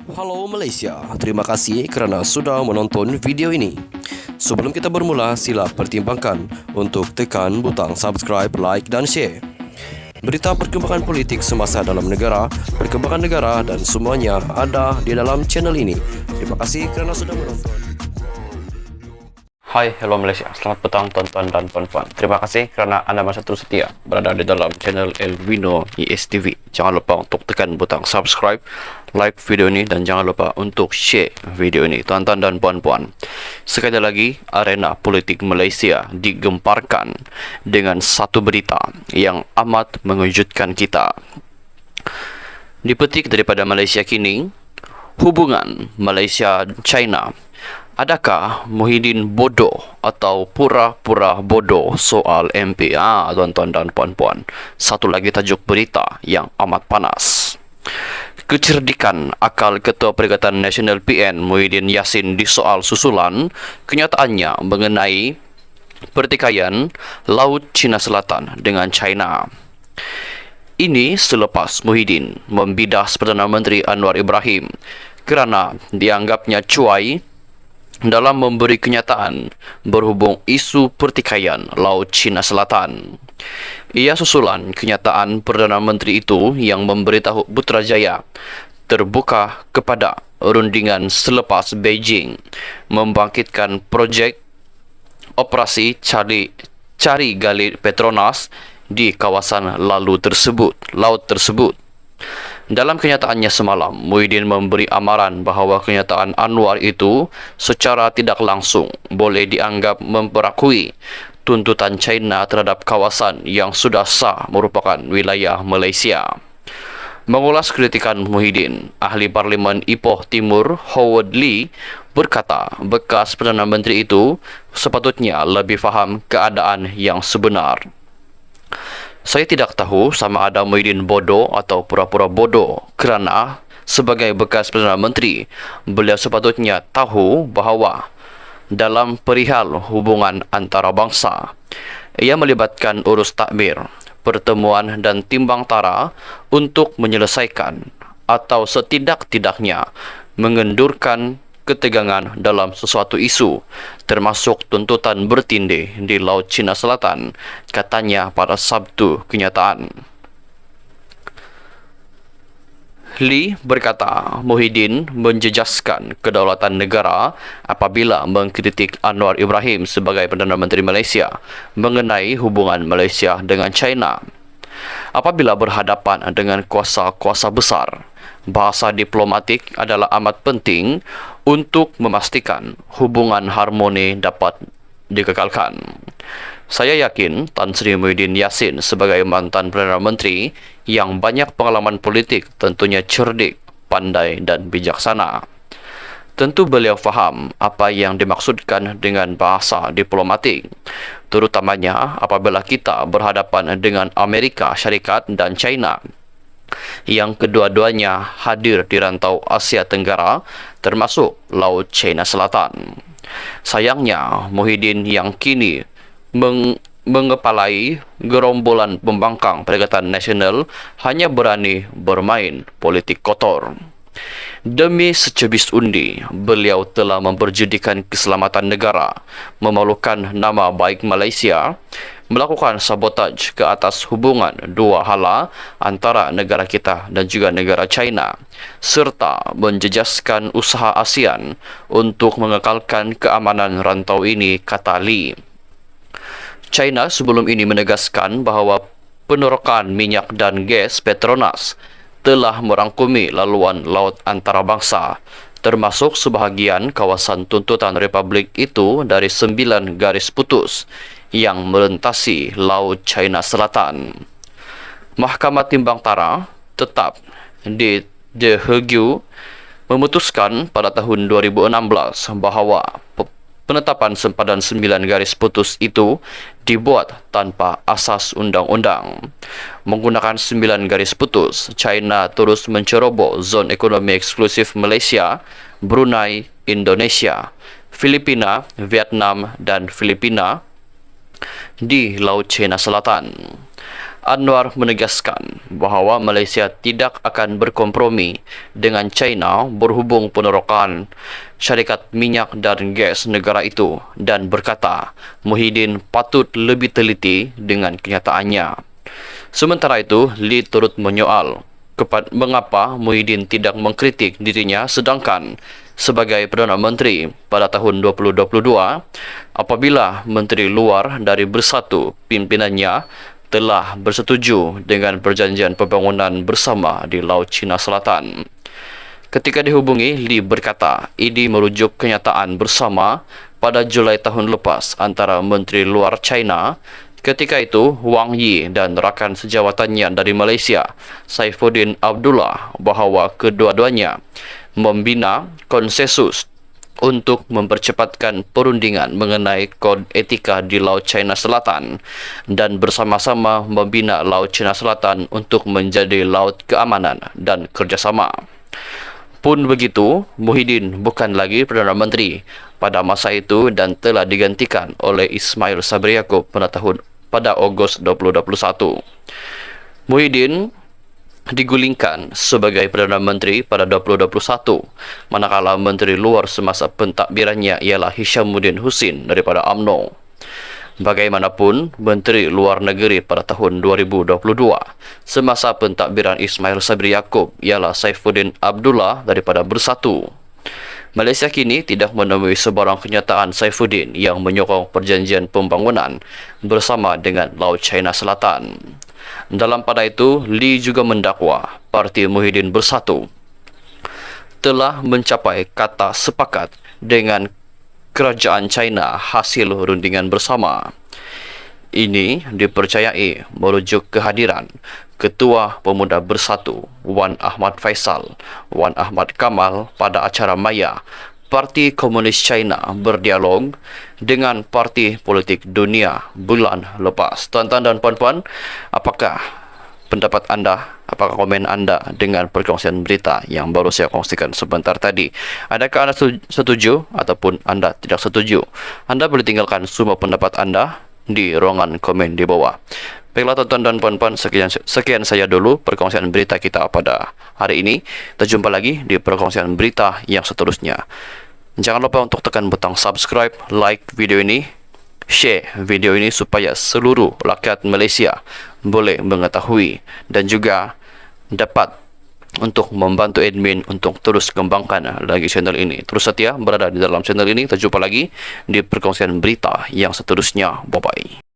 Halo Malaysia, terima kasih kerana sudah menonton video ini. Sebelum kita bermula, sila pertimbangkan untuk tekan butang subscribe, like dan share. Berita perkembangan politik semasa dalam negara, perkembangan negara dan semuanya ada di dalam channel ini. Terima kasih kerana sudah menonton. Hai, hello Malaysia. Selamat petang tuan-tuan dan puan-puan. Terima kasih kerana anda masih terus setia berada di dalam channel Elvino ISTV. Jangan lupa untuk tekan butang subscribe, like video ini dan jangan lupa untuk share video ini, tuan-tuan dan puan-puan. Sekali lagi, arena politik Malaysia digemparkan dengan satu berita yang amat mengejutkan kita. Dipetik daripada Malaysia Kini, hubungan Malaysia-China. Adakah Muhyiddin bodoh atau pura-pura bodoh soal MP? Tuan-tuan dan puan-puan. Satu lagi tajuk berita yang amat panas. Kecerdikan akal Ketua Perikatan Nasional PN Muhyiddin Yassin di soal susulan kenyataannya mengenai pertikaian Laut Cina Selatan dengan China. Ini selepas Muhyiddin membidas Perdana Menteri Anwar Ibrahim kerana dianggapnya cuai dalam memberi kenyataan berhubung isu pertikaian Laut Cina Selatan. Ia susulan kenyataan Perdana Menteri itu yang memberitahu Putrajaya terbuka kepada rundingan selepas Beijing membangkitkan projek operasi cari gali Petronas di kawasan laut tersebut. Dalam kenyataannya semalam, Muhyiddin memberi amaran bahawa kenyataan Anwar itu secara tidak langsung boleh dianggap memperakui tuntutan China terhadap kawasan yang sudah sah merupakan wilayah Malaysia. Mengulas kritikan Muhyiddin, Ahli Parlimen Ipoh Timur Howard Lee berkata bekas Perdana Menteri itu sepatutnya lebih faham keadaan yang sebenar. Saya tidak tahu sama ada Muhyiddin bodoh atau pura-pura bodoh kerana sebagai bekas Perdana Menteri, beliau sepatutnya tahu bahawa dalam perihal hubungan antarabangsa, ia melibatkan urus takmir, pertemuan dan timbang tara untuk menyelesaikan atau setidak-tidaknya mengendurkan ketegangan dalam sesuatu isu, termasuk tuntutan bertindih di Laut Cina Selatan, katanya pada Sabtu kenyataan. Lee berkata Muhyiddin menjejaskan kedaulatan negara apabila mengkritik Anwar Ibrahim sebagai Perdana Menteri Malaysia mengenai hubungan Malaysia dengan China. Apabila berhadapan dengan kuasa-kuasa besar, bahasa diplomatik adalah amat penting untuk memastikan hubungan harmoni dapat dikekalkan. Saya yakin Tan Sri Muhyiddin Yassin sebagai mantan Perdana Menteri yang banyak pengalaman politik tentunya cerdik, pandai dan bijaksana. Tentu beliau faham apa yang dimaksudkan dengan bahasa diplomatik, terutamanya apabila kita berhadapan dengan Amerika Syarikat dan China, yang kedua-duanya hadir di rantau Asia Tenggara termasuk Laut Cina Selatan. Sayangnya, Muhyiddin yang kini mengepalai gerombolan pembangkang Perikatan Nasional hanya berani bermain politik kotor. Demi secebis undi, beliau telah memperjudikan keselamatan negara, memalukan nama baik Malaysia, melakukan sabotaj ke atas hubungan dua hala antara negara kita dan juga negara China, serta menjejaskan usaha ASEAN untuk mengekalkan keamanan rantau ini, kata Lee. China sebelum ini menegaskan bahawa penerokan minyak dan gas Petronas telah merangkumi laluan laut antarabangsa, termasuk sebahagian kawasan tuntutan Republik itu dari 9 garis putus yang melintasi Laut China Selatan. Mahkamah Timbang Tara tetap di The Hague memutuskan pada tahun 2016 bahawa penetapan sempadan 9 garis putus itu dibuat tanpa asas undang-undang. Menggunakan 9 garis putus, China terus menceroboh zon ekonomi eksklusif Malaysia, Brunei, Indonesia, Filipina, Vietnam dan Filipina di Laut Cina Selatan. Anwar menegaskan bahawa Malaysia tidak akan berkompromi dengan China berhubung penerokan syarikat minyak dan gas negara itu dan berkata Muhyiddin patut lebih teliti dengan kenyataannya. Sementara itu, Lee turut menyoal mengapa Muhyiddin tidak mengkritik dirinya sedangkan sebagai Perdana Menteri pada tahun 2022 apabila Menteri Luar dari Bersatu pimpinannya telah bersetuju dengan perjanjian pembangunan bersama di Laut Cina Selatan. Ketika dihubungi, Lee berkata ini merujuk kenyataan bersama pada Julai tahun lepas antara Menteri Luar China. Ketika itu, Wang Yi dan rakan sejawatannya dari Malaysia, Saifuddin Abdullah, bahawa kedua-duanya membina konsensus untuk mempercepatkan perundingan mengenai kod etika di Laut China Selatan dan bersama-sama membina Laut China Selatan untuk menjadi laut keamanan dan kerjasama. Pun begitu, Muhyiddin bukan lagi Perdana Menteri pada masa itu dan telah digantikan oleh Ismail Sabri Yaakob pada Ogos 2021. Muhyiddin digulingkan sebagai Perdana Menteri pada 2021, manakala Menteri Luar semasa pentadbirannya ialah Hishamuddin Hussein daripada UMNO. Bagaimanapun, Menteri Luar Negeri pada tahun 2022 semasa pentadbiran Ismail Sabri Yaakob ialah Saifuddin Abdullah daripada Bersatu. Malaysia kini tidak menemui sebarang kenyataan Saifuddin yang menyokong perjanjian pembangunan bersama dengan Laut China Selatan. Dalam pada itu, Lee juga mendakwa Parti Muhyiddin Bersatu telah mencapai kata sepakat dengan kerajaan China hasil rundingan bersama. Ini dipercayai merujuk kehadiran Ketua Pemuda Bersatu Wan Ahmad Faisal, Wan Ahmad Kamal pada acara maya Parti Komunis China berdialog dengan Parti Politik Dunia bulan lepas. Tuan-tuan dan puan-puan, apakah pendapat anda, apakah komen anda dengan perkongsian berita yang baru saya kongsikan sebentar tadi? Adakah anda setuju ataupun anda tidak setuju? Anda boleh tinggalkan semua pendapat anda di ruangan komen di bawah. Baiklah tuan-tuan dan puan-puan, sekian saya dulu perkongsian berita kita pada hari ini. Kita jumpa lagi di perkongsian berita yang seterusnya. Jangan lupa untuk tekan butang subscribe, like video ini, share video ini supaya seluruh rakyat Malaysia boleh mengetahui dan juga dapat untuk membantu admin untuk terus kembangkan lagi channel ini. Terus setia berada di dalam channel ini. Kita jumpa lagi di perkongsian berita yang seterusnya. Bye-bye.